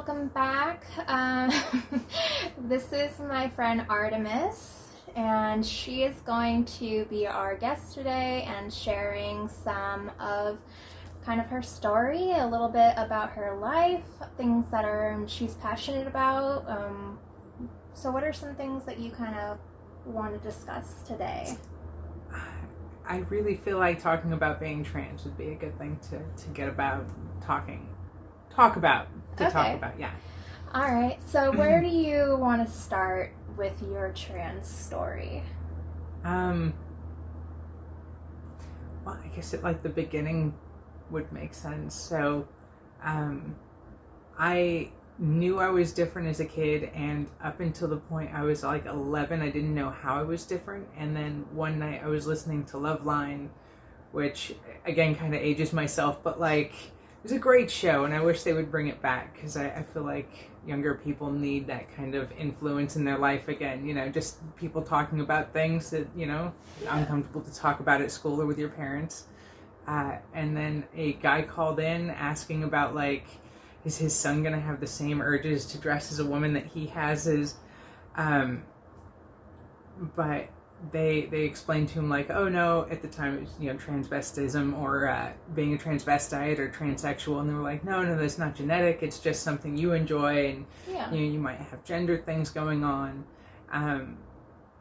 welcome back. This is my friend Artemis, and she is going to be our guest today and sharing some of kind of her story, a little bit about her life, things that she's passionate about. So what are some things that you kind of want to discuss today? I really feel like talking about being trans would be a good thing to get about talk about, yeah. All right, so where do you want to start with your trans story? Well, I guess the beginning would make sense. So, I knew I was different as a kid, and up until the point I was like 11, I didn't know how I was different. And then one night I was listening to Loveline, which again kind of ages myself, but it was a great show, and I wish they would bring it back, because I feel like younger people need that kind of influence in their life again. You know, just people talking about things that, uncomfortable to talk about at school or with your parents. And then a guy called in asking about, is his son going to have the same urges to dress as a woman that he has but they explained to him oh no, at the time it was transvestism or being a transvestite or transsexual, and they were like, no, that's not genetic, it's just something you enjoy, and you might have gender things going on.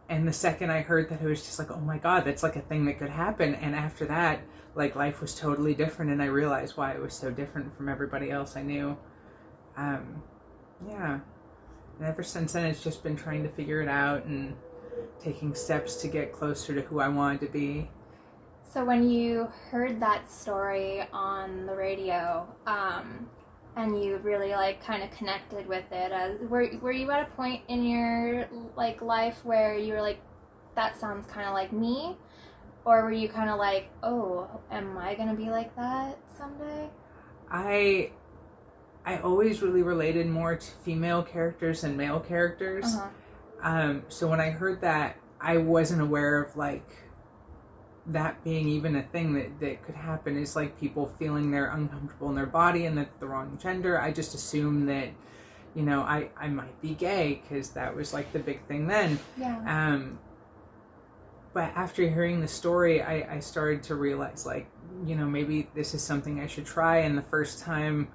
And the second I heard that, it was just oh my god, that's a thing that could happen. And after that, life was totally different, and I realized why it was so different from everybody else I knew. And ever since then it's just been trying to figure it out and taking steps to get closer to who I wanted to be. So when you heard that story on the radio, and you really kind of connected with it, were you at a point in your life where you were that sounds kind of like me? Or were you kind of oh, am I gonna be like that someday? I always really related more to female characters than male characters. So when I heard that, I wasn't aware of that being even a thing that could happen, is people feeling they're uncomfortable in their body and that's the wrong gender. I just assumed that, I might be gay, because that was the big thing then. Yeah. But after hearing the story, I started to realize maybe this is something I should try. And the first time,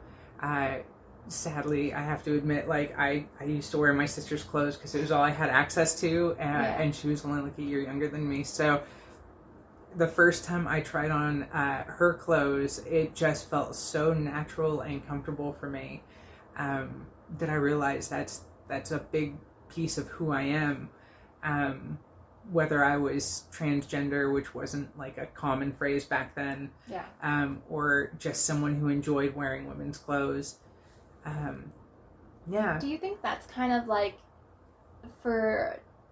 sadly, I have to admit, I used to wear my sister's clothes because it was all I had access to, and she was only a year younger than me. So the first time I tried on her clothes, it just felt so natural and comfortable for me, that I realized that's a big piece of who I am. Whether I was transgender, which wasn't a common phrase back then, or just someone who enjoyed wearing women's clothes. Do you think that's kind of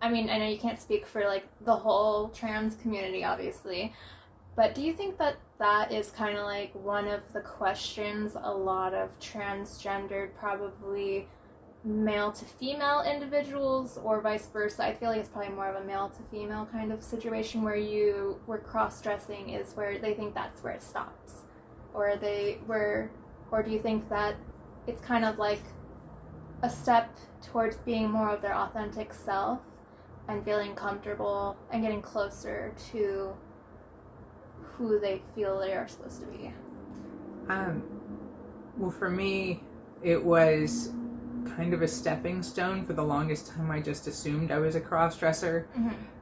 I know you can't speak for the whole trans community, obviously, but do you think that is kind of one of the questions a lot of transgendered, probably male to female individuals, or vice versa? I feel it's probably more of a male to female kind of situation where cross-dressing is where they think that's where it stops, or do you think that it's kind of a step towards being more of their authentic self and feeling comfortable and getting closer to who they feel they are supposed to be? Well, for me, it was kind of a stepping stone. For the longest time, I just assumed I was a cross-dresser.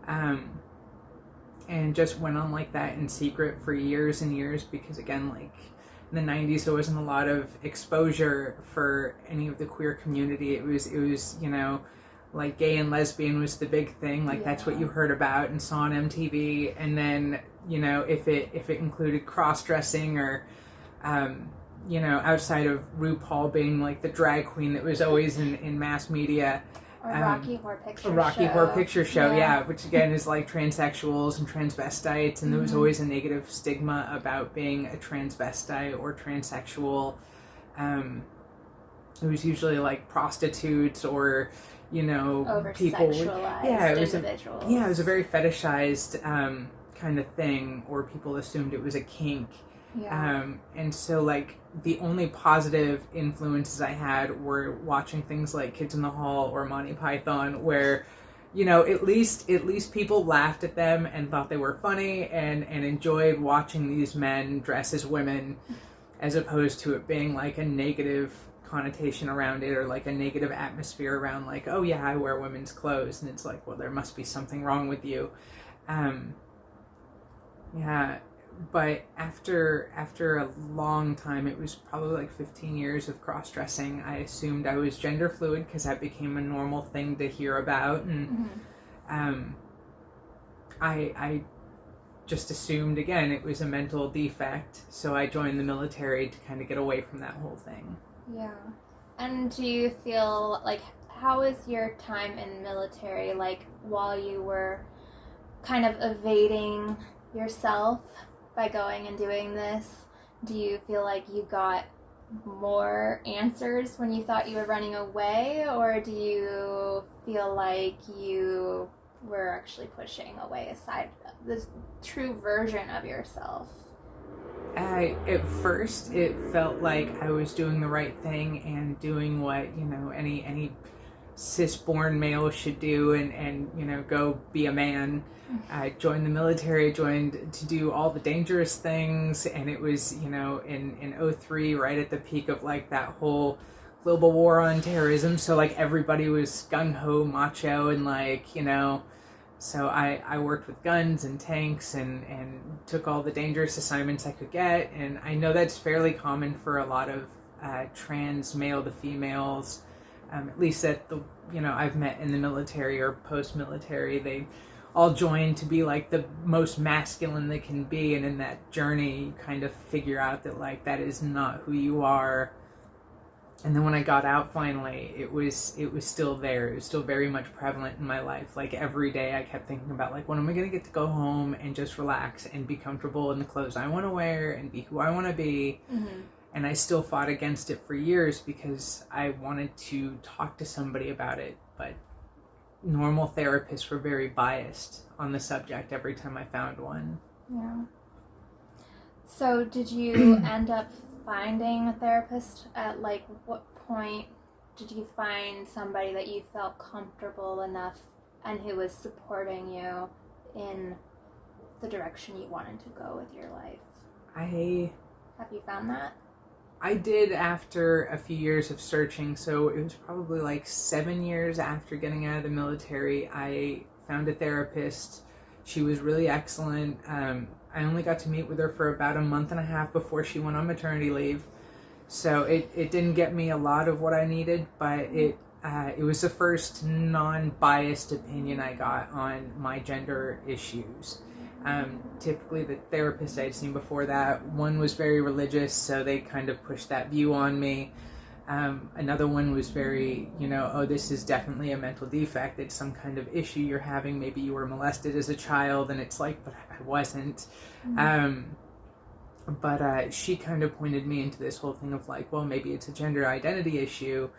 And just went on that in secret for years and years, because again, in the 90s, there wasn't a lot of exposure for any of the queer community. It was gay and lesbian was the big thing. That's what you heard about and saw on MTV. And then, if it included cross-dressing or, outside of RuPaul being the drag queen that was always in mass media. Or Rocky Horror Picture Show. A Rocky Horror Picture Show, which again is transsexuals and transvestites, and there was always a negative stigma about being a transvestite or transsexual. It was usually prostitutes or, people. Over-sexualized individuals. It was a very fetishized kind of thing, or people assumed it was a kink. Yeah. And so like the only positive influences I had were watching things like Kids in the Hall or Monty Python, where at least people laughed at them and thought they were funny and enjoyed watching these men dress as women, as opposed to it being like a negative connotation around it, or like a negative atmosphere around like, oh yeah, I wear women's clothes, and it's like, well, there must be something wrong with you. Yeah, but after a long time, it was probably like 15 years of cross-dressing, I assumed I was gender fluid because that became a normal thing to hear about, and I just assumed again it was a mental defect, so I joined the military to kind of get away from that whole thing. Yeah. And do you feel like, how was your time in military, like while you were kind of evading yourself by going and doing this? Do you feel like you got more answers when you thought you were running away, or do you feel like you were actually pushing away aside the true version of yourself? At first, it felt like I was doing the right thing and doing what any cis-born male should do, and go be a man. I joined the military, joined to do all the dangerous things, and it was in 03, right at the peak of like that whole global war on terrorism, so like everybody was gung-ho macho, and like so I worked with guns and tanks and took all the dangerous assignments I could get. And I know that's fairly common for a lot of trans male to females, at least that I've met in the military or post-military. They all join to be like the most masculine they can be, and in that journey you kind of figure out that like that is not who you are. And then when I got out finally, it was still there. It was still very much prevalent in my life. Like every day I kept thinking about like, when am I going to get to go home and just relax and be comfortable in the clothes I want to wear and be who I want to be. And I still fought against it for years because I wanted to talk to somebody about it. But normal therapists were very biased on the subject every time I found one. Yeah. So did you end up finding a therapist? At like what point did you find somebody that you felt comfortable enough and who was supporting you in the direction you wanted to go with your life? Have you found that? I did after a few years of searching. So it was probably like 7 years after getting out of the military, I found a therapist. She was really excellent. I only got to meet with her for about a month and a half before she went on maternity leave. So it didn't get me a lot of what I needed, but it was the first non-biased opinion I got on my gender issues. Typically the therapist I'd seen before that, one was very religious, so they kind of pushed that view on me. Another one was very, oh, this is definitely a mental defect. It's some kind of issue you're having. Maybe you were molested as a child. And it's like, but I wasn't. But she kind of pointed me into this whole thing of like, well, maybe it's a gender identity issue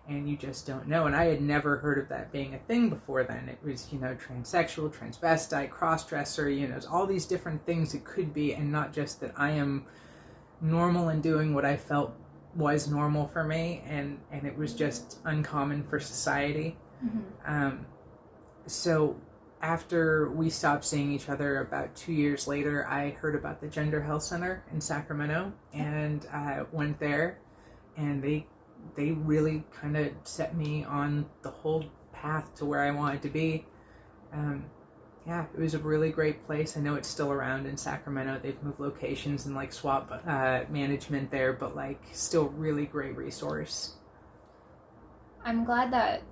and you just don't know. And I had never heard of that being a thing before then. It was, transsexual, transvestite, crossdresser, all these different things it could be, and not just that I am normal in doing what I felt was normal for me, and it was just uncommon for society. So after we stopped seeing each other, about 2 years later, I heard about the Gender Health Center in Sacramento, and I went there, and they really kind of set me on the whole path to where I wanted to be. Yeah, it was a really great place. I know it's still around in Sacramento. They've moved locations and like swap management there, but like still really great resource. I'm glad that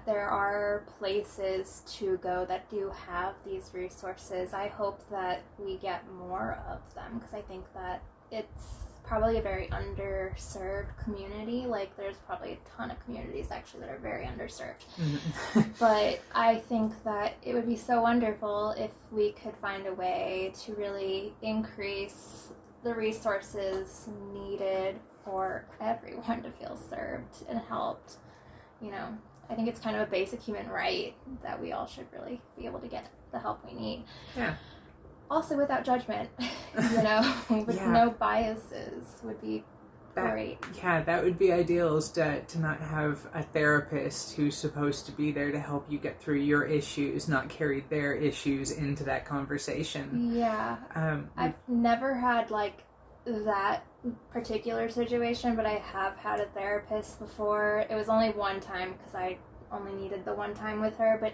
there are places to go that do have these resources. I hope that we get more of them, because I think that it's probably a very underserved community. Like there's probably a ton of communities actually that are very underserved. But I think that it would be so wonderful if we could find a way to really increase the resources needed for everyone to feel served and helped. I think it's kind of a basic human right that we all should really be able to get the help we need. Yeah. Also without judgment, you know, with Yeah. no biases would be great. Yeah, that would be ideal, is to not have a therapist who's supposed to be there to help you get through your issues, not carry their issues into that conversation. Yeah. I've never had like that particular situation, but I have had a therapist before. It was only one time because I only needed the one time with her, but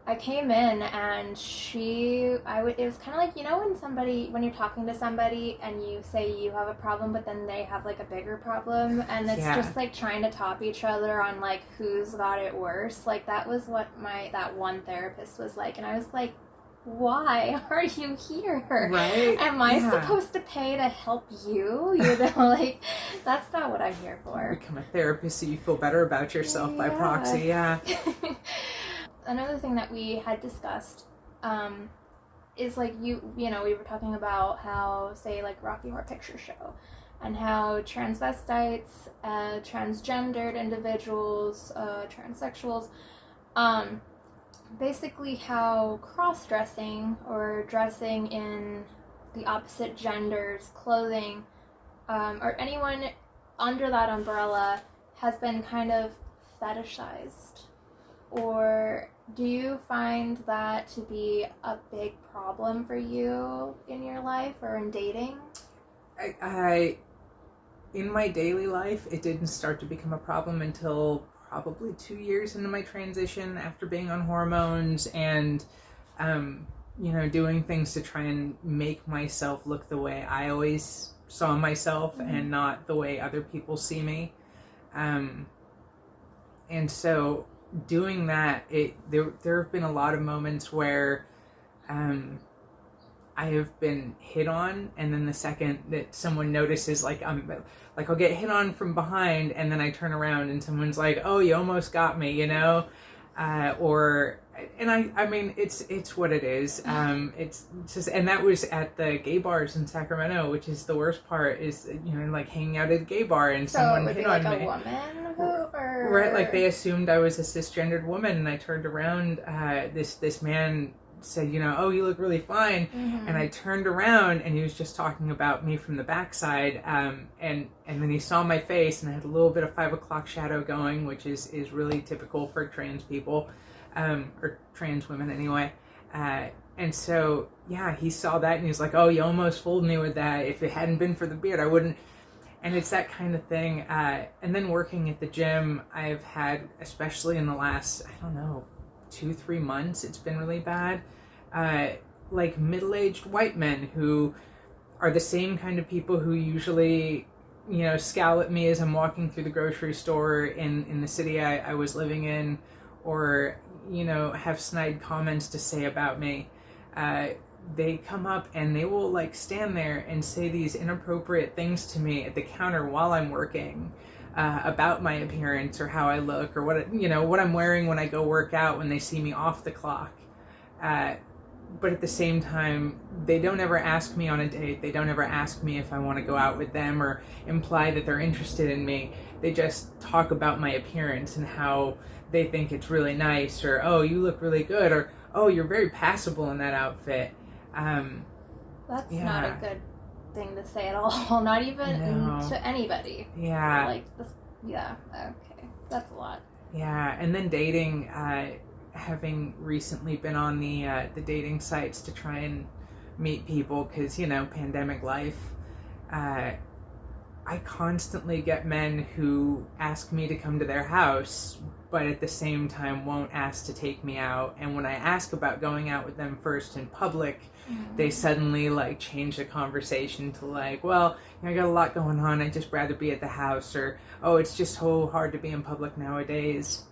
I came in and it was kind of like, you know, when you're talking to somebody and you say you have a problem, but then they have like a bigger problem, and it's just like trying to top each other on like who's got it worse. Like that was what that one therapist was like, and I was like, why are you here? Right? Am I supposed to pay to help you? You know, like, that's not what I'm here for. Become a therapist so you feel better about yourself by proxy, yeah. Another thing that we had discussed is like, you know, we were talking about how, say, like Rocky Horror Picture Show, and how transvestites, transgendered individuals, transsexuals, basically how cross-dressing or dressing in the opposite gender's clothing, or anyone under that umbrella, has been kind of fetishized. Or do you find that to be a big problem for you in your life or in dating? In my daily life, it didn't start to become a problem until probably 2 years into my transition, after being on hormones and, you know, doing things to try and make myself look the way I always saw myself, and not the way other people see me. And so doing that, there have been a lot of moments where I have been hit on, and then the second that someone notices, like I'll get hit on from behind, and then I turn around and someone's like, "Oh, you almost got me," you know, and I mean, it's what it is. It's just, and that was at the gay bars in Sacramento, which is the worst part, is, you know, like hanging out at a gay bar and someone hit on me. So it would be like a woman or... Right, like they assumed I was a cisgendered woman, and I turned around, this man said, you know, "Oh, you look really fine," and I turned around and he was just talking about me from the backside, and then he saw my face, and I had a little bit of 5 o'clock shadow going, which is really typical for trans people, or trans women anyway, and so yeah, he saw that and he was like, "Oh, you almost fooled me with that. If it hadn't been for the beard, I wouldn't." And it's that kind of thing. And then working at the gym, I've had, especially in the last, I don't know, 2-3 months, it's been really bad. Like middle-aged white men who are the same kind of people who usually, you know, scowl at me as I'm walking through the grocery store in the city I was living in, or, you know, have snide comments to say about me. They come up and they will like stand there and say these inappropriate things to me at the counter while I'm working, about my appearance or how I look, or what, you know, what I'm wearing when I go work out, when they see me off the clock. But at the same time, they don't ever ask me on a date. They don't ever ask me if I want to go out with them or imply that they're interested in me. They just talk about my appearance and how they think it's really nice, or, "Oh, you look really good," or, "Oh, you're very passable in that outfit." That's not a good thing to say at all. Not even to anybody. Yeah. Like this. Yeah. Okay. That's a lot. Yeah, and then dating. Having recently been on the dating sites to try and meet people, because, you know, pandemic life. I constantly get men who ask me to come to their house, but at the same time won't ask to take me out. And when I ask about going out with them first in public, they suddenly like change the conversation to like, "Well, you know, I got a lot going on, I'd just rather be at the house," or, "Oh, it's just so hard to be in public nowadays."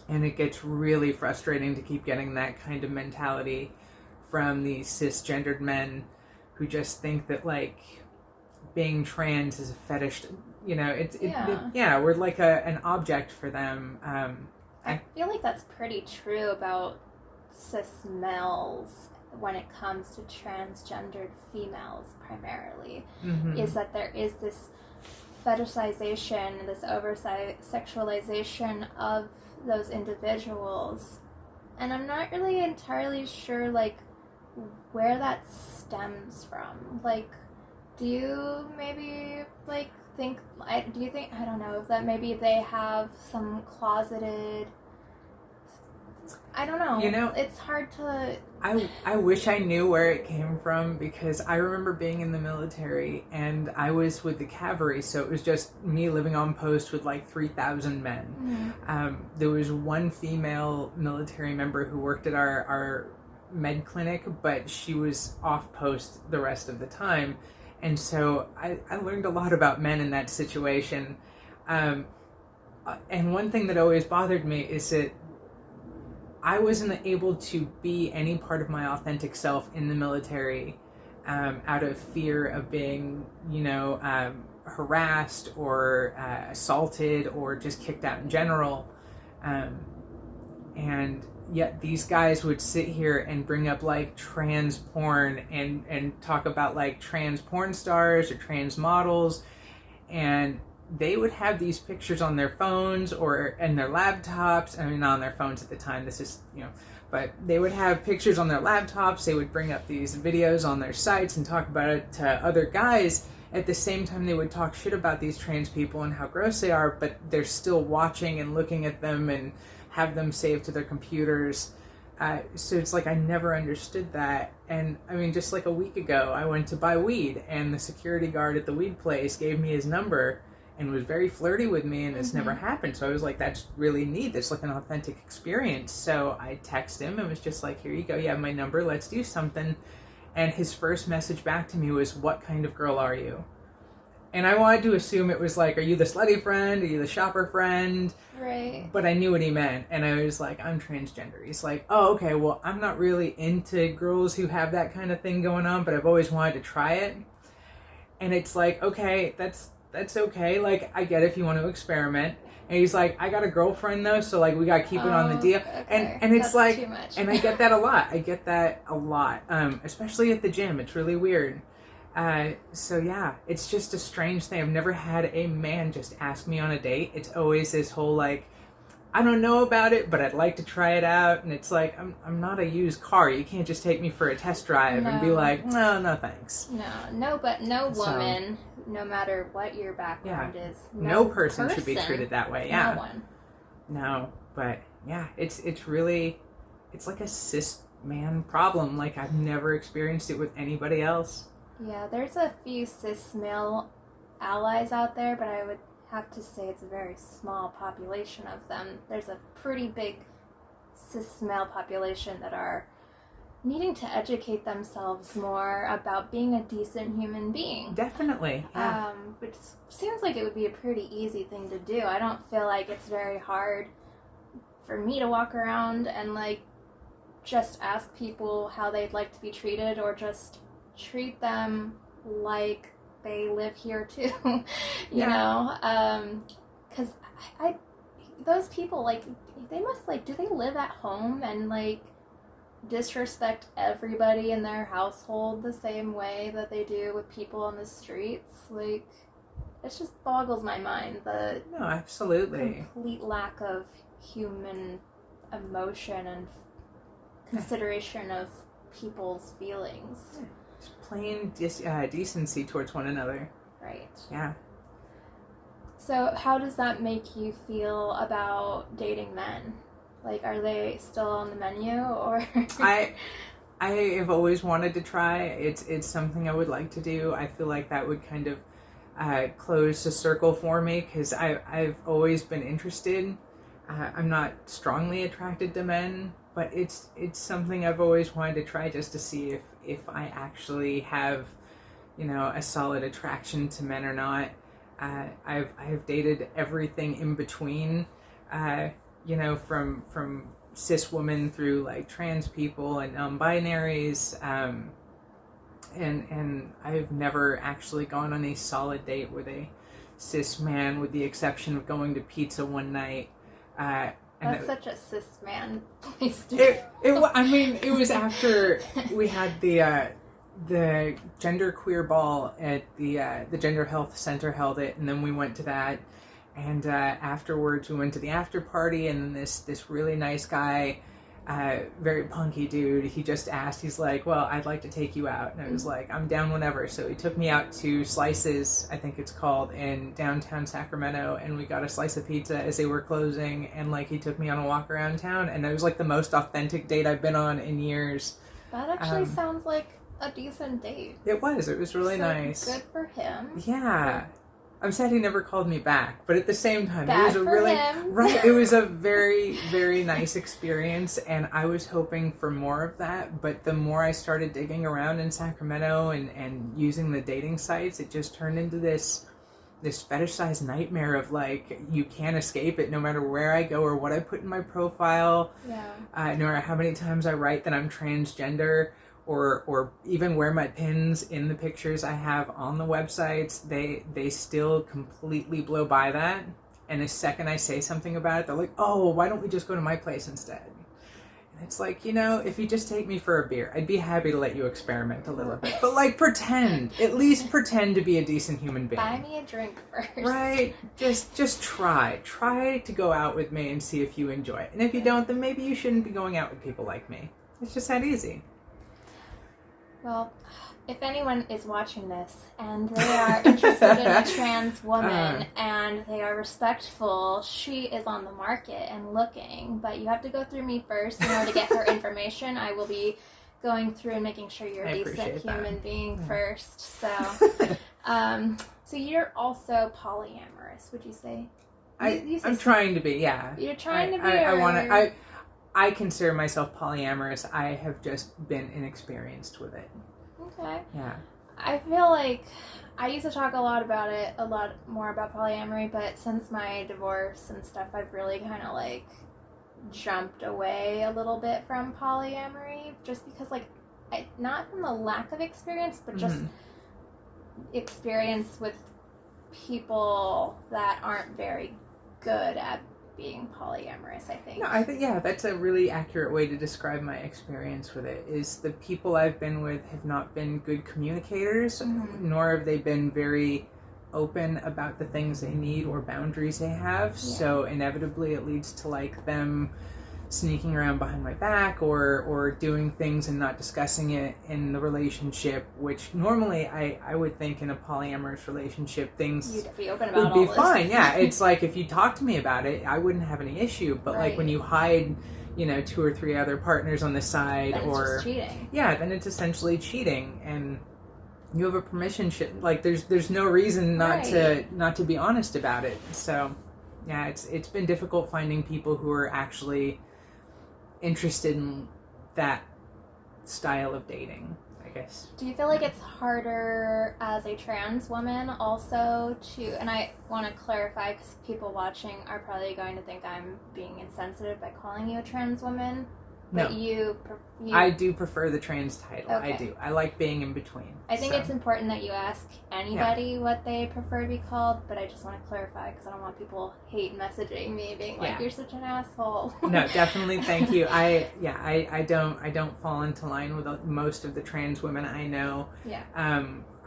And it gets really frustrating to keep getting that kind of mentality from these cisgendered men who just think that like being trans is a fetish. You know, we're like an object for them. I feel like that's pretty true about cis males when it comes to transgendered females primarily, is that there is this fetishization, this over-sexualization of those individuals. And I'm not really entirely sure, like, where that stems from. Like, do you maybe like think? Do you think, I don't know, that maybe they have some closeted? I don't know. You know, it's hard to. I wish I knew where it came from, because I remember being in the military and I was with the cavalry, so it was just me living on post with like 3,000 men. There was one female military member who worked at our med clinic, but she was off post the rest of the time. And so I learned a lot about men in that situation. And one thing that always bothered me is that I wasn't able to be any part of my authentic self in the military out of fear of being, harassed or assaulted or just kicked out in general. And yet these guys would sit here and bring up like trans porn and talk about like trans porn stars or trans models, and they would have these pictures on their phones or in their laptops. I mean, not on their phones at the time, this is, but they would have pictures on their laptops. They would bring up these videos on their sites and talk about it to other guys. At the same time, they would talk shit about these trans people and how gross they are, but they're still watching and looking at them and have them saved to their computers. So it's like I never understood that. And I mean, just like a week ago, I went to buy weed, and the security guard at the weed place gave me his number and was very flirty with me, and this never happened. So I was like, that's really neat. That's like an authentic experience. So I texted him and was just like, here you go. You have my number. Let's do something. And his first message back to me was, what kind of girl are you? And I wanted to assume it was like, are you the slutty friend? Are you the shopper friend? Right. But I knew what he meant. And I was like, I'm transgender. He's like, oh, okay, well, I'm not really into girls who have that kind of thing going on, but I've always wanted to try it. And it's like, okay, that's okay. Like, I get it if you want to experiment. And he's like, I got a girlfriend though, so like we got to keep it on the deal. Okay. And it's That's like, too much. and I get that a lot. Especially at the gym. It's really weird. So yeah, it's just a strange thing. I've never had a man just ask me on a date. It's always this whole like, I don't know about it, but I'd like to try it out. And it's like, I'm not a used car. You can't just take me for a test drive and be like, no thanks. But no woman, no matter what your background is, no person should be treated that way. Yeah. No one. No, but yeah, it's really, it's like a cis man problem. Like I've never experienced it with anybody else. Yeah, there's a few cis male allies out there, but I would have to say it's a very small population of them. There's a pretty big cis male population that are needing to educate themselves more about being a decent human being. Definitely. Yeah. Which seems like it would be a pretty easy thing to do. I don't feel like it's very hard for me to walk around and like just ask people how they'd like to be treated, or just treat them like they live here too, you know? Because those people, like, they must, like, do they live at home and, like, disrespect everybody in their household the same way that they do with people on the streets? Like, it just boggles my mind, the No, absolutely. complete lack of human emotion and consideration of people's feelings. Yeah. Just plain decency towards one another. Right. Yeah. So how does that make you feel about dating men? Like, are they still on the menu, or? I have always wanted to try. It's something I would like to do. I feel like that would kind of close the circle for me, because I've always been interested. I'm not strongly attracted to men, but it's something I've always wanted to try, just to see if I actually have, a solid attraction to men or not. I've dated everything in between, from cis women through like trans people and non-binaries, and I've never actually gone on a solid date with a cis man, with the exception of going to pizza one night. That's such a cis man place to it was after we had the genderqueer ball at the Gender Health Center held it, and then we went to that, and afterwards we went to the after party, and then this really nice guy very punky dude. He just asked, he's like, well, I'd like to take you out. And I was like, I'm down whenever. So he took me out to Slices, I think it's called, in downtown Sacramento. And we got a slice of pizza as they were closing. And like, he took me on a walk around town. And it was like the most authentic date I've been on in years. That actually sounds like a decent date. It was really so nice. Good for him. Yeah. I'm sad he never called me back, but at the same time, Bad it was a for really him. right. It was a very, very nice experience, and I was hoping for more of that. But the more I started digging around in Sacramento and using the dating sites, it just turned into this fetishized nightmare of like, you can't escape it no matter where I go or what I put in my profile. Yeah. No matter how many times I write that I'm transgender. Or even wear my pins in the pictures I have on the websites, they still completely blow by that. And the second I say something about it, they're like, oh, why don't we just go to my place instead? And it's like, if you just take me for a beer, I'd be happy to let you experiment a little bit. But like, at least pretend to be a decent human being. Buy me a drink first. Right? Just try to go out with me and see if you enjoy it. And if you don't, then maybe you shouldn't be going out with people like me. It's just that easy. Well, if anyone is watching this and they are interested in a trans woman and they are respectful, she is on the market and looking, but you have to go through me first in order to get her information. I will be going through and making sure you're a decent human being first. So, so you're also polyamorous, would you say? I'm trying to be, yeah. You're trying to be. I consider myself polyamorous. I have just been inexperienced with it. Okay. Yeah. I feel like I used to talk a lot more about polyamory, but since my divorce and stuff, I've really kind of like jumped away a little bit from polyamory, just because not from the lack of experience, but just experience with people that aren't very good at being polyamorous, I think. No, I think, that's a really accurate way to describe my experience with it, is the people I've been with have not been good communicators, nor have they been very open about the things they need or boundaries they have. So inevitably it leads to like them sneaking around behind my back or doing things and not discussing it in the relationship, which normally I would think in a polyamorous relationship things you'd be open about would be all fine. this. Yeah, it's like if you talk to me about it, I wouldn't have any issue. But like when you hide, 2 or 3 other partners on the side, then it's just cheating. Yeah, then it's essentially cheating, and you have a permission like there's no reason not to be honest about it. So yeah, it's been difficult finding people who are actually interested in that style of dating, I guess. Do you feel like it's harder as a trans woman also and I want to clarify because people watching are probably going to think I'm being insensitive by calling you a trans woman, but no. I do prefer the trans title. Okay. I do. I like being in between. I think it's important that you ask anybody what they prefer to be called, but I just want to clarify because I don't want people hate messaging me being like, you're such an asshole. No, definitely. Thank you. I don't fall into line with most of the trans women I know. Yeah.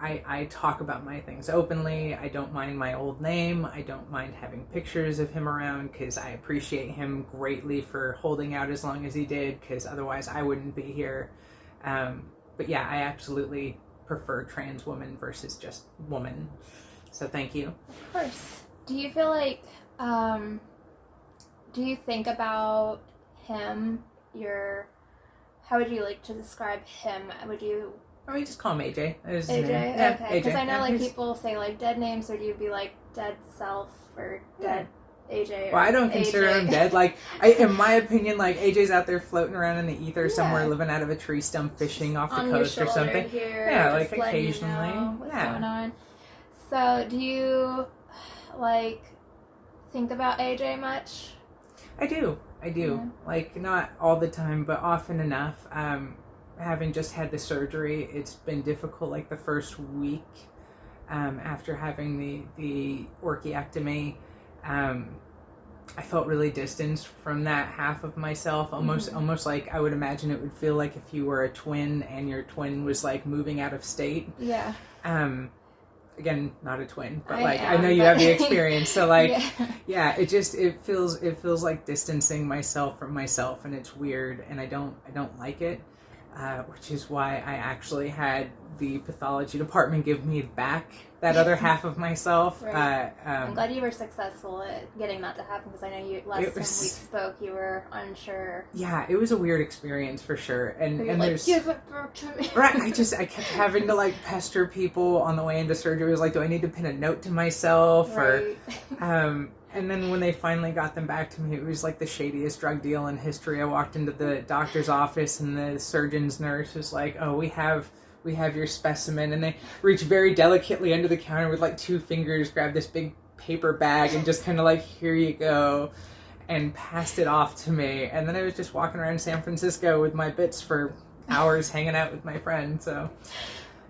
I talk about my things openly. I don't mind my old name. I don't mind having pictures of him around because I appreciate him greatly for holding out as long as he did, because otherwise I wouldn't be here. But yeah, I absolutely prefer trans woman versus just woman. So thank you. Of course. Do you feel like, do you think about him, how would you like to describe him? Would you... Or we just call him AJ. AJ? Yeah, okay. Because I know like he's... people say like dead names, or do you be like dead self or dead AJ? Well, I don't consider him dead. Like, in my opinion, like AJ's out there floating around in the ether somewhere, living out of a tree stump, fishing off the coast or something. Here, like occasionally. You know what's going on. So, do you like think about AJ much? I do. Yeah. Like, not all the time, but often enough. Having just had the surgery, it's been difficult. Like the first week after having the orchiectomy, I felt really distanced from that half of myself. Almost like I would imagine it would feel like if you were a twin and your twin was like moving out of state. Yeah. again, not a twin, but I like am, I know you but- have the experience, so like Yeah. it feels like distancing myself from myself, and it's weird, and I don't like it, which is why I actually had the pathology department give me back that other half of myself. Right. I'm glad you were successful at getting that to happen, because I know you last time we spoke you were unsure. Yeah, it was a weird experience for sure, and You're like, there's give it back to me. right. I kept having to like pester people on the way into surgery. It was like, do I need to pin a note to myself Right. or and then when they finally got them back to me, it was like the shadiest drug deal in history. I walked into the doctor's office, and the surgeon's nurse was like, "Oh, we have your specimen," and they reached very delicately under the counter with like 2 fingers, grabbed this big paper bag, and just kind of like, "Here you go," and passed it off to me. And then I was just walking around San Francisco with my bits for hours, hanging out with my friend. So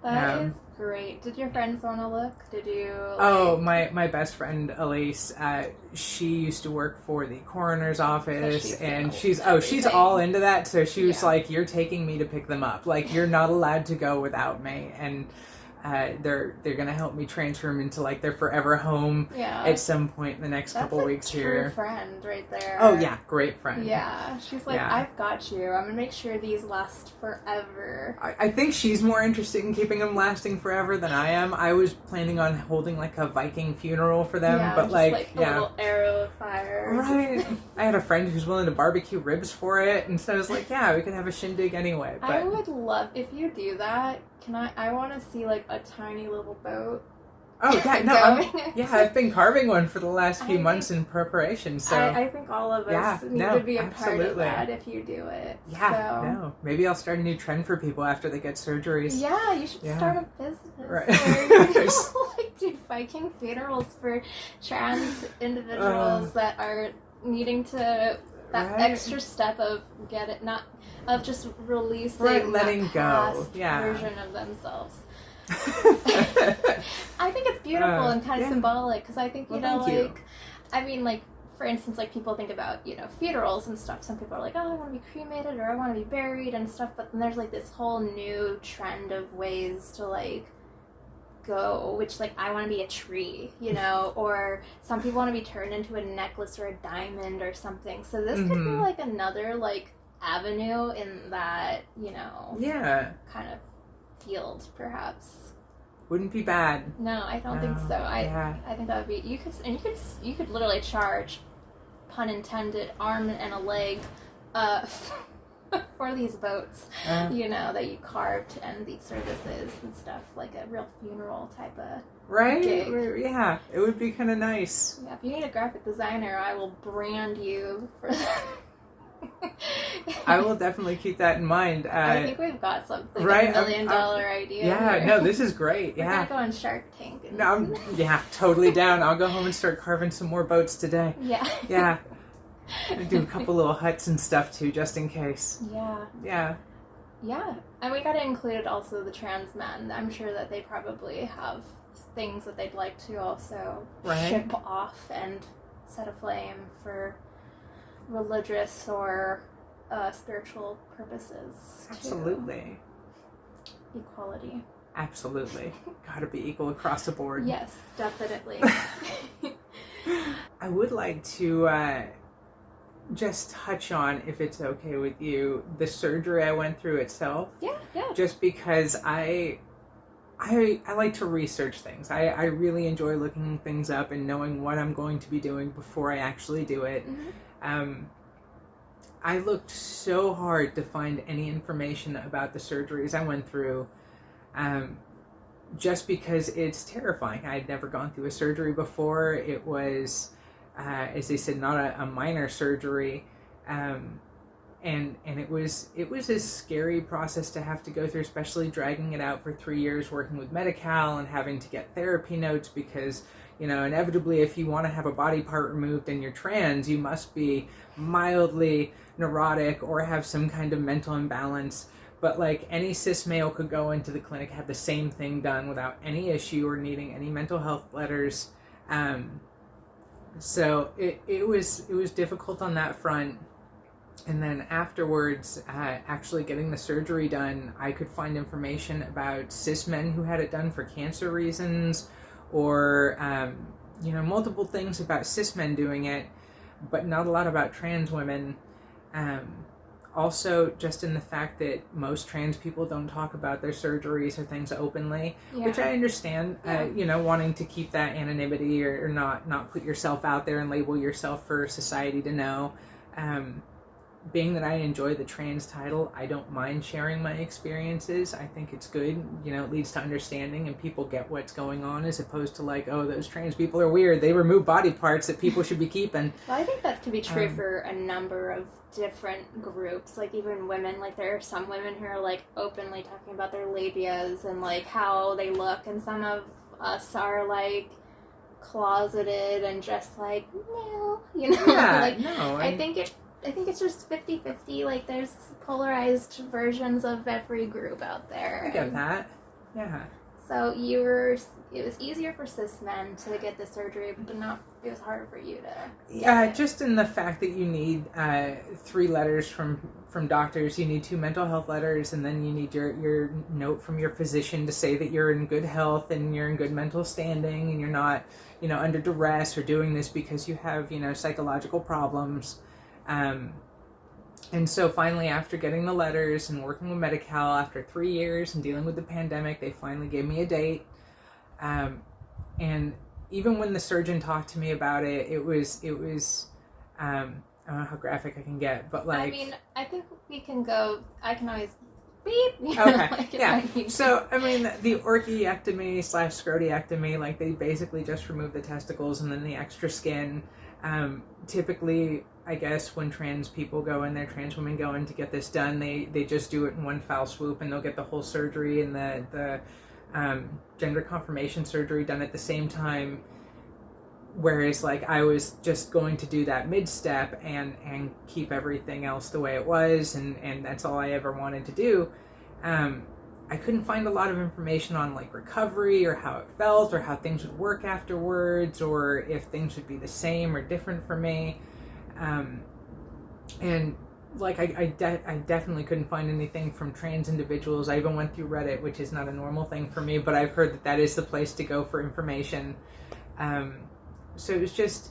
That is great. Did your friends want to look? Did you? Oh, my best friend Elise, she used to work for the coroner's office, and she's all into that. So she was like, "You're taking me to pick them up. Like, you're not allowed to go without me." And they're gonna help me transfer them into like their forever home at some point in the next couple weeks here. That's a true friend right there. Oh yeah, great friend. Yeah, she's like, I've got you. I'm gonna make sure these last forever. I think she's more interested in keeping them lasting forever than I am. I was planning on holding like a Viking funeral for them, but just like a little arrow of fire. Right. I had a friend who's willing to barbecue ribs for it, and so I was like, yeah, we could have a shindig anyway. But I would love, if you do that, I want to see like a tiny little boat. Oh yeah, no, I've been carving one for the last few months in preparation. So I think all of us need to be a part of that if you do it. Yeah, no, maybe I'll start a new trend for people after they get surgeries. Yeah, you should start a business. Right. Where you like do Viking funerals for trans individuals that are needing to extra step of just releasing letting go, version of themselves. I think it's beautiful and kind of symbolic, because I think I mean, like, for instance, like, people think about funerals and stuff. Some people are like, oh, I want to be cremated, or I want to be buried and stuff, but then there's like this whole new trend of ways to like go, which like, I want to be a tree, or some people want to be turned into a necklace or a diamond or something. So this could be like another like avenue in that kind of field, perhaps. Wouldn't be bad. No, I don't think so. I think that would be, you could literally charge, pun intended, arm and a leg for these boats that you carved, to end these services and stuff, like a real funeral type of gig. Yeah, it would be kind of nice. Yeah, if you need a graphic designer, I will brand you for that. I will definitely keep that in mind. I think we've got something, like $1 million idea. Yeah, here. no, this is great. We're gonna go on Shark Tank. No, I'm totally down. I'll go home and start carving some more boats today. Yeah. Yeah. I do a couple little huts and stuff too, just in case. Yeah. Yeah. Yeah, and we gotta include also the trans men. I'm sure that they probably have things that they'd like to also ship off and set aflame for religious or spiritual purposes. Absolutely. Too. Equality. Absolutely. Gotta be equal across the board. Yes, definitely. I would like to just touch on, if it's okay with you, the surgery I went through itself. Yeah. Just because I like to research things. I really enjoy looking things up and knowing what I'm going to be doing before I actually do it. I looked so hard to find any information about the surgeries I went through, just because it's terrifying. I had never gone through a surgery before. It was, as they said, not a minor surgery, and it was a scary process to have to go through, especially dragging it out for 3 years, working with Medi-Cal and having to get therapy notes, because inevitably, if you want to have a body part removed and you're trans, you must be mildly neurotic or have some kind of mental imbalance. But like, any cis male could go into the clinic, have the same thing done without any issue or needing any mental health letters. So it was difficult on that front. And then afterwards, actually getting the surgery done, I could find information about cis men who had it done for cancer reasons, or multiple things about cis men doing it, but not a lot about trans women. Also, just in the fact that most trans people don't talk about their surgeries or things openly, which I understand, wanting to keep that anonymity, or not put yourself out there and label yourself for society to know. Being that I enjoy the trans title, I don't mind sharing my experiences. I think it's good. It leads to understanding and people get what's going on, as opposed to like, oh, those trans people are weird. They remove body parts that people should be keeping. Well, I think that could be true for a number of different groups. Like even women, like there are some women who are like openly talking about their labias and like how they look, and some of us are like closeted and just like, no, Yeah, like, no. I think it's just 50-50. Like, there's polarized versions of every group out there. I get that. Yeah. So it was easier for cis men to get the surgery, but it was harder for you to. Yeah, just in the fact that you need 3 letters from doctors. You need 2 mental health letters, and then you need your note from your physician to say that you're in good health and you're in good mental standing, and you're not, under duress or doing this because you have, psychological problems. And so finally, after getting the letters and working with Medi-Cal, after 3 years and dealing with the pandemic, they finally gave me a date. And even when the surgeon talked to me about it, it was I don't know how graphic I can get, but like... I mean, I think we can go, I can always beep. Okay, like yeah. So, I mean, the orchiectomy / scrotectomy, like they basically just remove the testicles and then the extra skin. Typically, I guess when trans people go in there, trans women go in to get this done, they just do it in one foul swoop, and they'll get the whole surgery and the gender confirmation surgery done at the same time. Whereas, like, I was just going to do that mid-step and keep everything else the way it was, and that's all I ever wanted to do. I couldn't find a lot of information on, like, recovery or how it felt or how things would work afterwards, or if things would be the same or different for me. And like I definitely couldn't find anything from trans individuals. I even went through Reddit, which is not a normal thing for me, but I've heard that is the place to go for information. So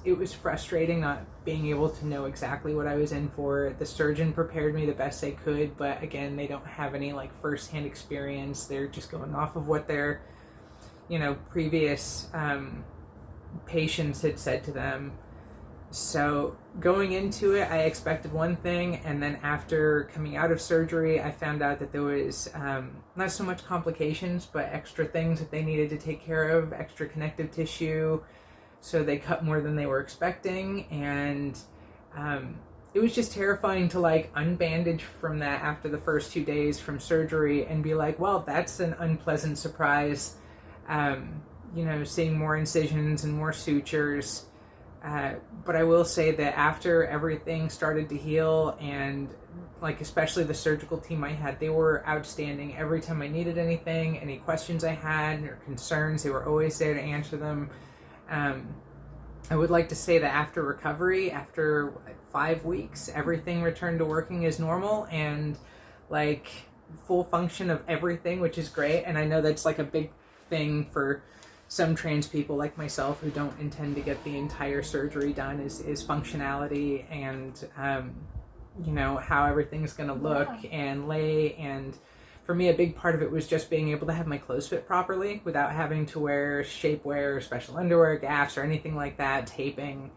it was frustrating not being able to know exactly what I was in for. The surgeon prepared me the best they could, but again, they don't have any like first-hand experience. They're just going off of what their, previous patients had said to them. So going into it, I expected one thing, and then after coming out of surgery, I found out that there was not so much complications, but extra things that they needed to take care of, extra connective tissue. So they cut more than they were expecting, and it was just terrifying to like unbandage from that after the first 2 days from surgery and be like, well, that's an unpleasant surprise. Seeing more incisions and more sutures. But I will say that after everything started to heal, and like especially the surgical team I had, they were outstanding. Every time I needed anything, any questions I had or concerns, they were always there to answer them. I would like to say that after recovery, after 5 weeks, everything returned to working as normal and like full function of everything, which is great. And I know that's like a big thing for some trans people like myself who don't intend to get the entire surgery done is functionality and, how everything's going to look and lay. And for me, a big part of it was just being able to have my clothes fit properly without having to wear shapewear, special underwear, gaffs, or anything like that, taping.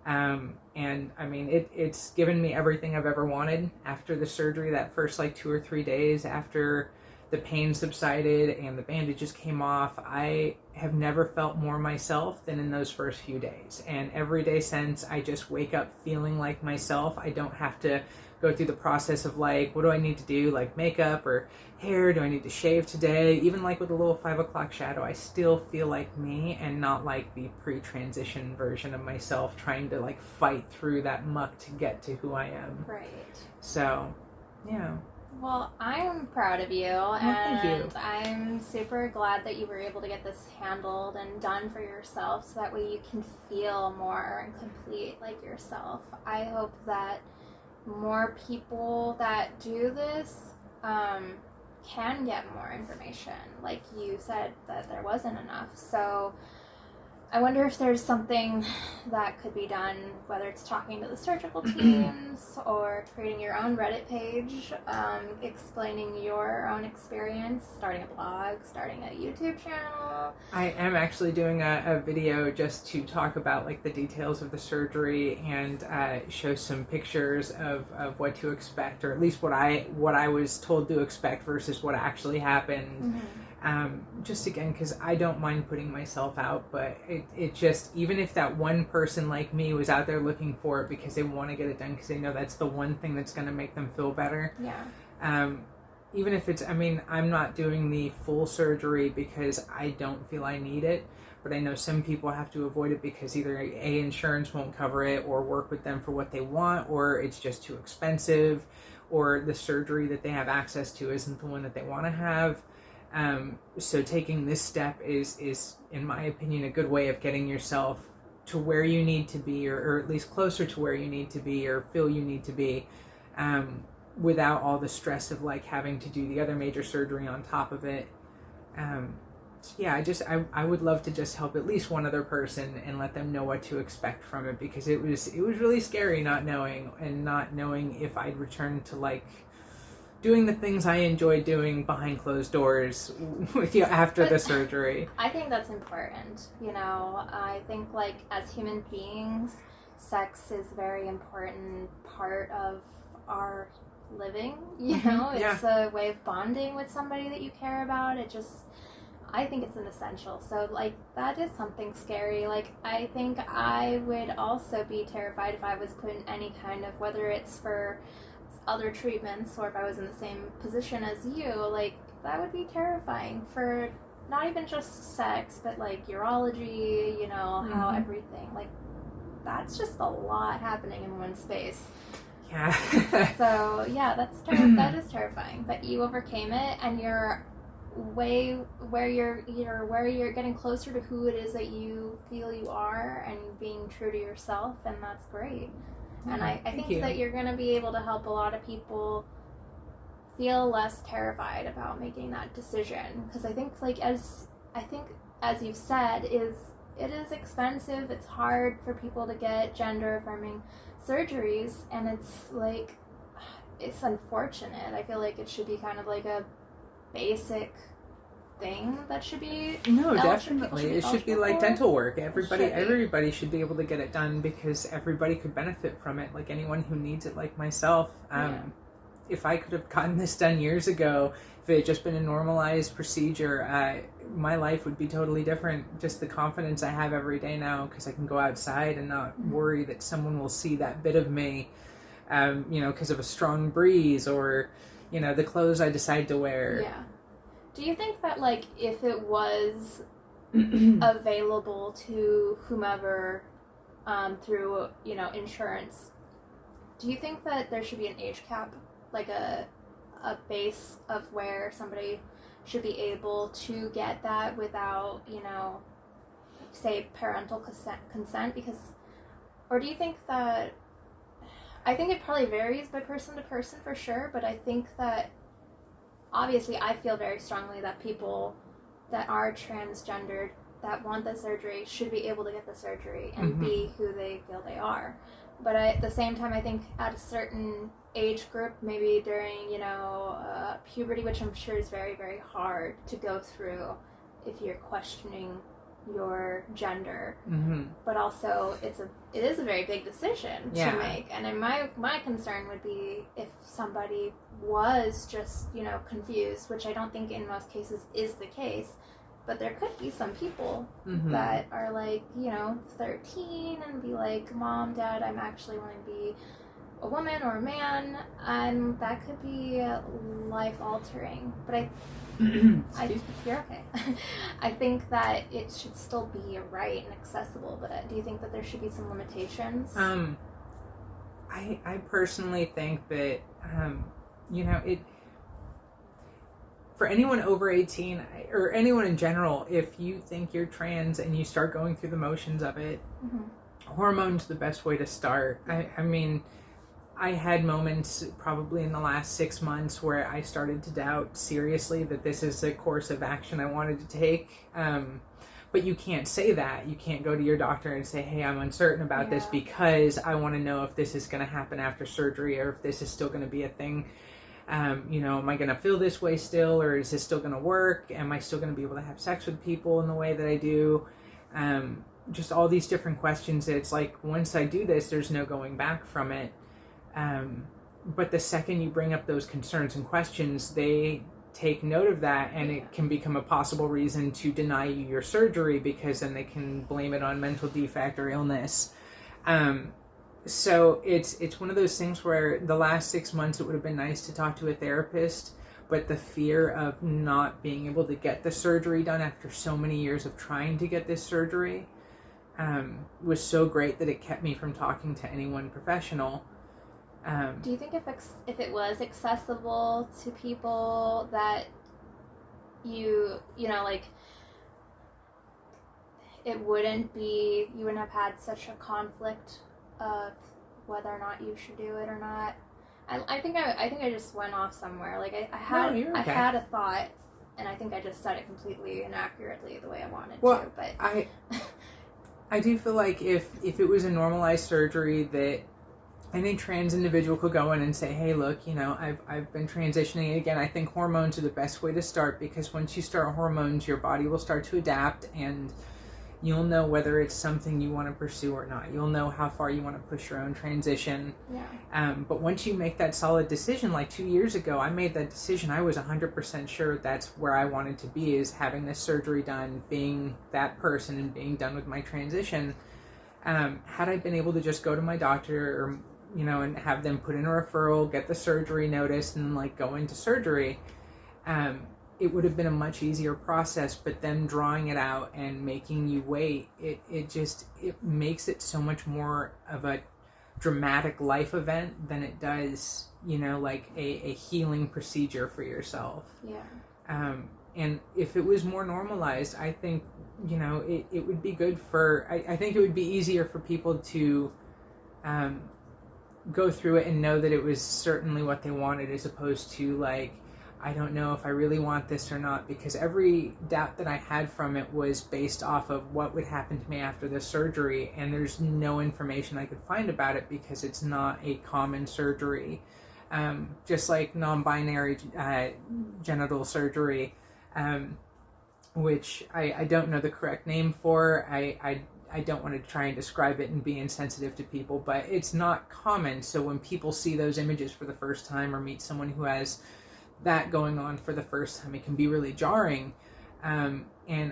And I mean, it's given me everything I've ever wanted after the surgery. That first like 2 or 3 days after the pain subsided and the bandages came off, I have never felt more myself than in those first few days. And every day since, I just wake up feeling like myself. I don't have to go through the process of like, what do I need to do, like makeup or hair? Do I need to shave today? Even like with a little 5 o'clock shadow, I still feel like me and not like the pre-transition version of myself trying to like fight through that muck to get to who I am. Right. So, yeah. Well, I'm proud of you, and thank you. I'm super glad that you were able to get this handled and done for yourself, so that way you can feel more complete like yourself. I hope that more people that do this can get more information. Like you said, that there wasn't enough. So I wonder if there's something that could be done, whether it's talking to the surgical teams or creating your own Reddit page, explaining your own experience, starting a blog, starting a YouTube channel. I am actually doing a video just to talk about like the details of the surgery and show some pictures of what to expect, or at least what I was told to expect versus what actually happened. Just again, because I don't mind putting myself out, but it just, even if that one person like me was out there looking for it because they want to get it done because they know that's the one thing that's going to make them feel better. Even if it's, I mean, I'm not doing the full surgery because I don't feel I need it, but I know some people have to avoid it because either insurance won't cover it or work with them for what they want, or it's just too expensive, or the surgery that they have access to isn't the one that they want to have. So taking this step is, in my opinion, a good way of getting yourself to where you need to be, or at least closer to where you need to be, or feel you need to be, without all the stress of like having to do the other major surgery on top of it. I would love to just help at least one other person and let them know what to expect from it, because it was really scary not knowing if I'd return to like doing the things I enjoy doing behind closed doors with you after the surgery. I think that's important. I think like as human beings, sex is a very important part of our living. It's a way of bonding with somebody that you care about. I think it's an essential. So like that is something scary. Like I think I would also be terrified if I was put in any kind of, whether it's for other treatments or if I was in the same position as you, like that would be terrifying for not even just sex, but like urology, how everything, like that's just a lot happening in one space. So yeah, that is terrifying, but you overcame it, and you're way where you're getting closer to who it is that you feel you are and being true to yourself, and that's great. And I think that you're going to be able to help a lot of people feel less terrified about making that decision. Because I think, as you've said, it is expensive. It's hard for people to get gender affirming surgeries, and it's unfortunate. I feel like it should be kind of like a basic thing that should be definitely it should be like dental work. Everybody should be able to get it done, because everybody could benefit from it, like anyone who needs it, like myself. If I could have gotten this done years ago, if it had just been a normalized procedure, my life would be totally different. Just the confidence I have every day now, because I can go outside and not worry that someone will see that bit of me, because of a strong breeze or the clothes I decide to wear. Do you think that, like, if it was available to whomever through, insurance, do you think that there should be an age cap, like a base of where somebody should be able to get that without, say, parental consent? Or do you think that, I think it probably varies by person to person for sure, but I think that obviously, I feel very strongly that people that are transgendered that want the surgery should be able to get the surgery and be who they feel they are. But at the same time, I think at a certain age group, maybe during, puberty, which I'm sure is very, very hard to go through if you're questioning your gender, but also it is a very big decision to make. And then my concern would be if somebody was just confused, which I don't think in most cases is the case, but there could be some people that are like 13 and be like, Mom, Dad, I'm actually wanting to be a woman or a man, and that could be life altering. But you're okay. I think that it should still be a right and accessible, but do you think that there should be some limitations? I personally think that it, for anyone over 18 or anyone in general, if you think you're trans and you start going through the motions of it, hormones the best way to start. I mean, I had moments probably in the last 6 months where I started to doubt seriously that this is a course of action I wanted to take. But you can't say that. You can't go to your doctor and say, hey, I'm uncertain about this because I want to know if this is going to happen after surgery or if this is still going to be a thing. Am I going to feel this way still, or is this still going to work? Am I still going to be able to have sex with people in the way that I do? Just all these different questions. It's like, once I do this, there's no going back from it. But the second you bring up those concerns and questions, they take note of that, and it can become a possible reason to deny you your surgery, because then they can blame it on mental defect or illness. So it's one of those things where the last 6 months it would have been nice to talk to a therapist, but the fear of not being able to get the surgery done after so many years of trying to get this surgery was so great that it kept me from talking to anyone professional. Do you think if it was accessible to people that you it wouldn't have had such a conflict of whether or not you should do it or not? I think I just went off somewhere. Like I had a thought, and I think I just said it completely inaccurately the way I wanted to. But I do feel like if it was a normalized surgery that any trans individual could go in and say, hey, look, I've been transitioning again. I think hormones are the best way to start, because once you start hormones, your body will start to adapt, and you'll know whether it's something you want to pursue or not. You'll know how far you want to push your own transition. Yeah. But once you make that solid decision, like 2 years ago, I made that decision. I was 100% sure that's where I wanted to be, is having this surgery done, being that person, and being done with my transition. Had I been able to just go to my doctor or and have them put in a referral, get the surgery notice, and go into surgery, it would have been a much easier process. But them drawing it out and making you wait, it makes it so much more of a dramatic life event than it does, a healing procedure for yourself. Yeah. And if it was more normalized, I think, it would be good for, I think it would be easier for people to go through it and know that it was certainly what they wanted, as opposed to I don't know if I really want this or not, because every doubt that I had from it was based off of what would happen to me after the surgery, and there's no information I could find about it because it's not a common surgery. Just like non-binary genital surgery, which I don't know the correct name for. I don't want to try and describe it and be insensitive to people, but it's not common. So when people see those images for the first time, or meet someone who has that going on for the first time, it can be really jarring. And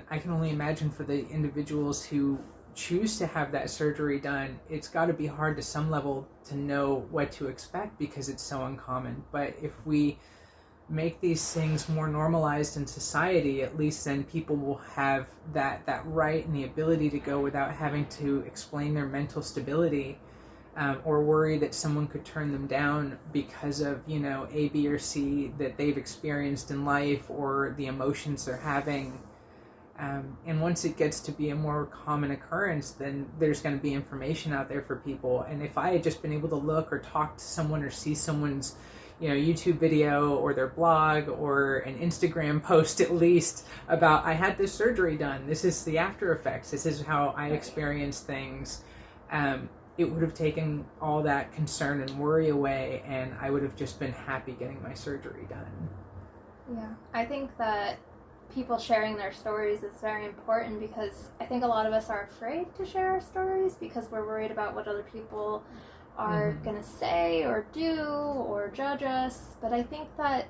I can only imagine for the individuals who choose to have that surgery done, it's got to be hard to some level to know what to expect, because it's so uncommon. But if we make these things more normalized in society, at least then people will have that right and the ability to go without having to explain their mental stability, or worry that someone could turn them down because of A, B, or C that they've experienced in life, or the emotions they're having. And once it gets to be a more common occurrence, then there's going to be information out there for people. And if I had just been able to look or talk to someone or see someone's YouTube video or their blog or an Instagram post, at least, about, I had this surgery done, this is the after effects, this is how I experienced things, it would have taken all that concern and worry away, and I would have just been happy getting my surgery done. Yeah, I think that people sharing their stories is very important, because I think a lot of us are afraid to share our stories because we're worried about what other people are gonna say or do or judge us. But I think that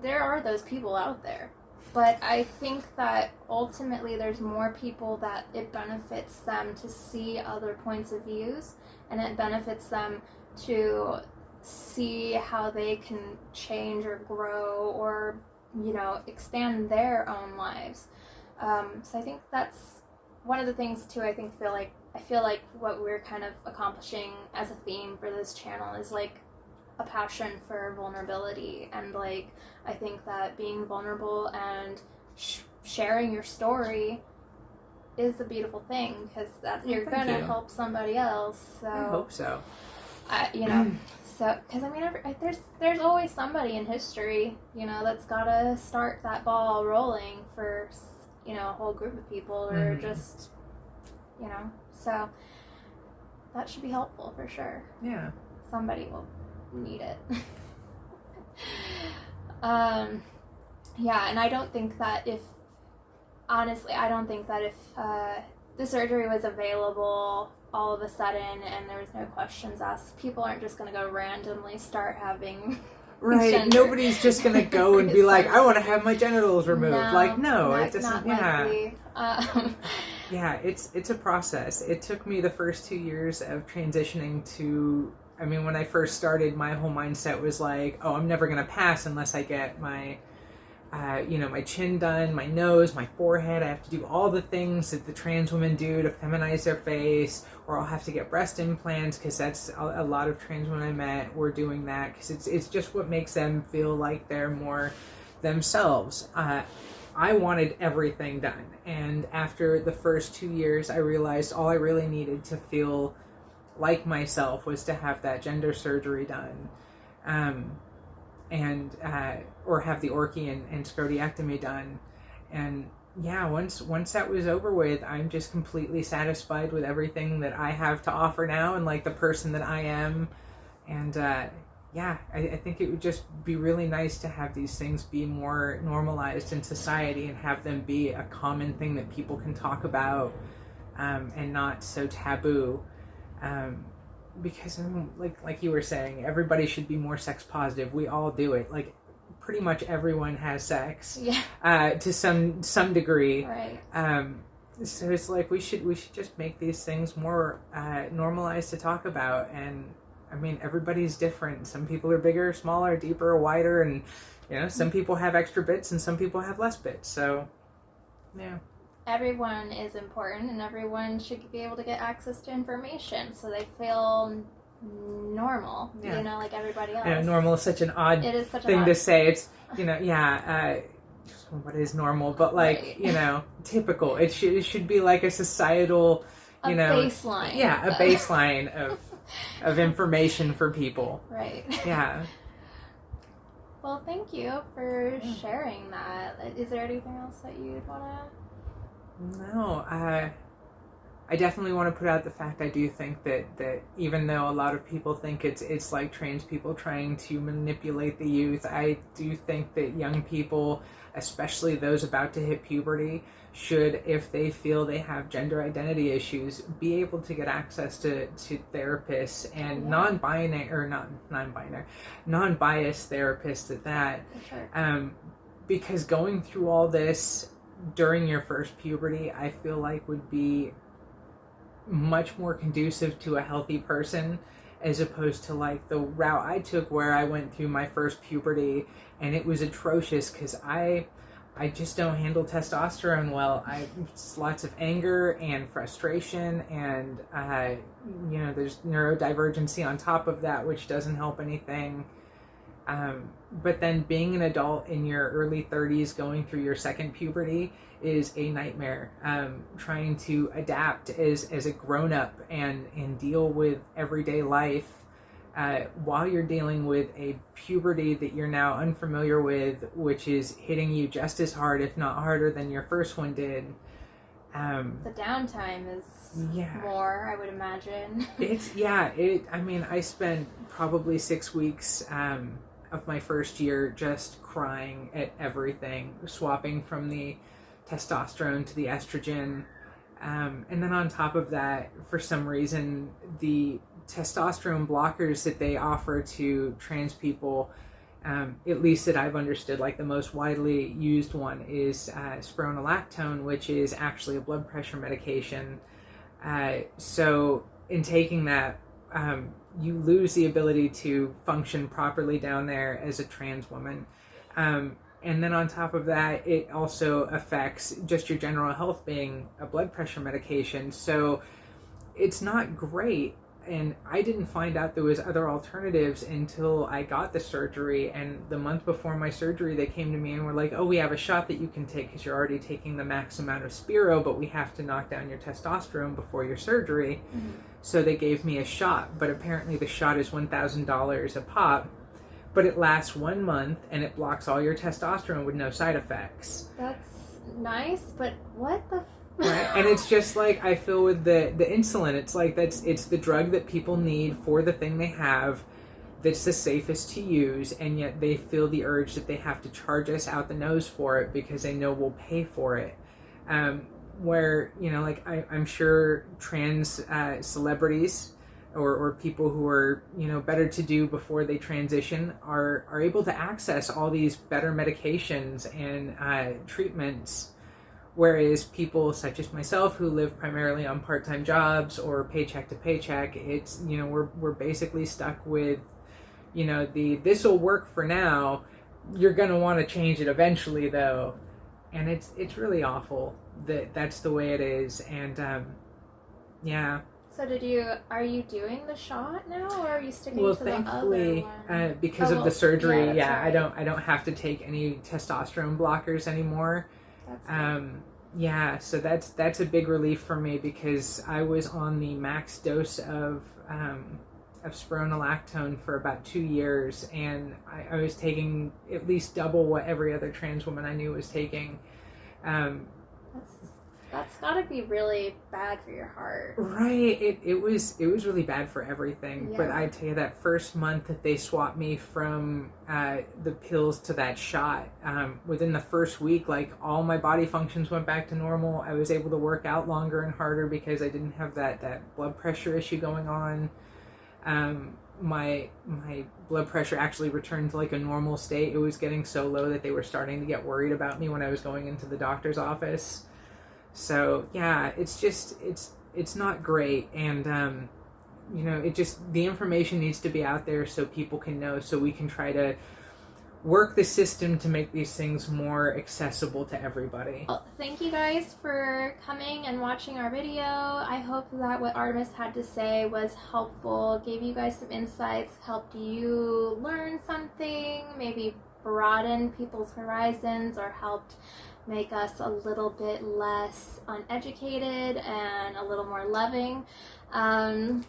there are those people out there, but I think that ultimately there's more people that it benefits them to see other points of views, and it benefits them to see how they can change or grow or expand their own lives. So I think that's one of the things too. I feel like what we're kind of accomplishing as a theme for this channel is a passion for vulnerability, and I think that being vulnerable and sharing your story is a beautiful thing, because you're gonna help somebody else. So I hope so. You know, so because I mean, there's always somebody in history, you know, that's got to start that ball rolling for, you know, a whole group of people, or just, you know, so that should be helpful for sure. Yeah. Somebody will need it. Yeah, and I don't think that if the surgery was available all of a sudden and there was no questions asked, people aren't just going to go randomly start having right. Nobody's just going to go and be like, I want to have my genitals removed. No, it doesn't. Yeah. Yeah, it's a process. It took me the first 2 years of transitioning to, I mean, when I first started, my whole mindset was like, oh, I'm never going to pass unless I get my my chin done, my nose, my forehead. I have to do all the things that the trans women do to feminize their face, or I'll have to get breast implants, because that's a lot of trans women I met were doing that, because it's just what makes them feel like they're more themselves. I wanted everything done, and after the first 2 years, I realized all I really needed to feel like myself was to have that gender surgery done. Or have the orchie and scrotectomy done. And yeah, once that was over with, I'm just completely satisfied with everything that I have to offer now, and like the person that I am. And I think it would just be really nice to have these things be more normalized in society and have them be a common thing that people can talk about, and not so taboo. Because like you were saying, everybody should be more sex positive. We all do it. Like, pretty much everyone has sex, to some degree. Right. So it's like we should just make these things more normalized to talk about. And I mean, everybody's different. Some people are bigger, smaller, deeper, wider, and you know, some people have extra bits and some people have less bits. So yeah. Everyone is important, and everyone should be able to get access to information so they feel normal, you know, like everybody else. You know, normal is such an odd thing to say. It's, you know, what is normal? But like, right. You know, typical. It should be like a societal, baseline. Yeah, a baseline of information for people. Right. Yeah. Well, thank you for sharing that. Is there anything else that you'd want to... No, I definitely want to put out the fact I do think that even though a lot of people think it's like trans people trying to manipulate the youth, I do think that young people, especially those about to hit puberty, should, if they feel they have gender identity issues, be able to get access to therapists, and non-biased therapists at that. For sure. Because going through all this during your first puberty, I feel like would be much more conducive to a healthy person, as opposed to like the route I took, where I went through my first puberty and it was atrocious because I just don't handle testosterone well. It's lots of anger and frustration, and there's neurodivergency on top of that, which doesn't help anything. But then being an adult in your early 30s going through your second puberty is a nightmare. Trying to adapt as a grown-up and deal with everyday life while you're dealing with a puberty that you're now unfamiliar with, which is hitting you just as hard, if not harder, than your first one did. The downtime is more, I would imagine. I spent probably 6 weeks of my first year just crying at everything, swapping from the testosterone to the estrogen. And then on top of that, for some reason, the testosterone blockers that they offer to trans people, at least that I've understood, like the most widely used one is spironolactone, which is actually a blood pressure medication. So in taking that, you lose the ability to function properly down there as a trans woman. And then on top of that, it also affects just your general health, being a blood pressure medication. So it's not great. And I didn't find out there was other alternatives until I got the surgery. And the month before my surgery, they came to me and were like, oh, we have a shot that you can take because you're already taking the max amount of spiro, but we have to knock down your testosterone before your surgery. Mm-hmm. So they gave me a shot, but apparently the shot is $1,000 a pop, but it lasts 1 month and it blocks all your testosterone with no side effects. That's nice, but what the Right? And it's just like I feel with the insulin. It's like it's the drug that people need for the thing they have that's the safest to use, and yet they feel the urge that they have to charge us out the nose for it because they know we'll pay for it. Where, you know, like I'm sure trans celebrities or people who are, you know, better to do before they transition are able to access all these better medications and treatments. Whereas people such as myself who live primarily on part-time jobs or paycheck to paycheck, it's, you know, we're basically stuck with, you know, this will work for now. You're going to want to change it eventually though. And it's really awful that that's the way it is. And yeah. So are you doing the shot now, or are you sticking to the thankfully, other one? because of the surgery, right. I don't have to take any testosterone blockers anymore. That's good. Yeah, so that's a big relief for me because I was on the max dose of spironolactone for about 2 years, and I was taking at least double what every other trans woman I knew was taking. That's gotta be really bad for your heart. Right. It was really bad for everything. Yeah. But I tell you, that first month that they swapped me from the pills to that shot, within the first week, like all my body functions went back to normal. I was able to work out longer and harder because I didn't have that blood pressure issue going on. My blood pressure actually returned to like a normal state. It was getting so low that they were starting to get worried about me when I was going into the doctor's office. So yeah, it's just it's not great, and you know, the information needs to be out there so people can know, so we can try to work the system to make these things more accessible to everybody. Well, thank you guys for coming and watching our video. I hope that what Artemis had to say was helpful, gave you guys some insights, helped you learn something, maybe broaden people's horizons, or helped make us a little bit less uneducated and a little more loving. I'm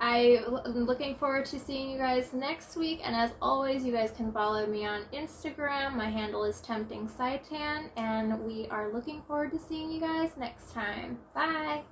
looking forward to seeing you guys next week, and as always, you guys can follow me on Instagram. My handle is temptingsaitan, and we are looking forward to seeing you guys next time. Bye!